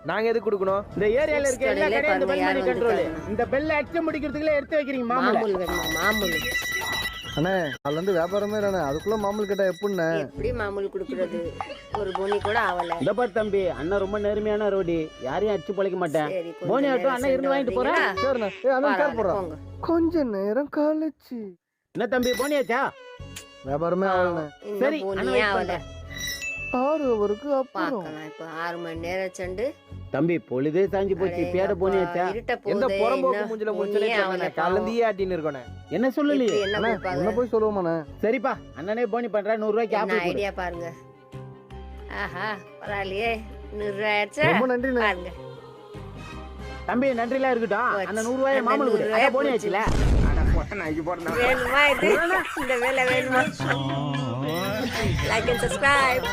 நாங்க எதுக்கு கொடுக்கணும்? இந்த ஏரியால இருக்க எல்லா கடையும் இந்த பெல் மணி கண்ட்ரோல். இந்த பெல்ல அடிச்சு முடிக்கிறதுக்குள்ள எடுத்து வைக்கிறீங்க மாமூல் வேணுமா? மாமூல் அண்ணே அதுல இருந்து வியாபாரமே இல்லண்ணே. அதுக்குள்ள மாமூல் கேட்டா எப்படிண்ணே? எப்படி மாமூல் கொடுக்கறது? ஒரு போனி கூட ஆவல. இந்த பாரு தம்பி, அண்ணன் ரொம்ப நேர்மையான ரோடி, யாரையும் அடிச்சு பழைக்க மாட்டேன். சரி, கொஞ்ச போனி ஆட்டும் நேரம் அண்ணன் இருந்து வாங்கிட்டு போறேன். சரிண்ணே. அண்ணன் கார் போடுறோம். போங்க. கொஞ்ச நேரம் கழிச்சு. என்ன தம்பி போனியாச்சா? வியாபாரமே ஆகலண்ணே. இந்த சரி, போனியே அண்ணன் wait ஆவல. 6 ஹவருக்கு அப்புறம். பார்க்கலாம். இப்ப 6 மணி நேரம் செண்டு தம்பி பொழுதே சாஞ்சி போச்சு. பேட போனியாச்சா? இருட்ட எந்த போதே புறம்போக்கு இன்னும் மூஞ்சில போனியே முடிச்சலே ஆவல. கலந்தியே ஆட்டின்னு இருக்கோனே. என்ன சொல்லலையே? இப்படி என்ன அண்ணே கொடுப்பாங்க? உன்ன போய் சொல்லுவோமாண்ணே. சரிப்பா, அண்ணனே போனி பண்றேன். 100 ரூபாய்க்கு என்ன ஆப்பிள் கொடு. ஐடியா பாருங்க. ஆஹா பரவாயில்லையே. 100 ரூபாய் ஆச்சா? ரொம்ப நன்றிண்ணே. பாருங்க. தம்பி நன்றிலாம் இருக்கட்டும். போச்சு. அந்த 100 ரூபாய் மாமூல் கொடு. 100 ரூபாய் அட போனி ஆச்சுல. வேணுமா இது? இந்த வேலை வேணுமா? Like and subscribe.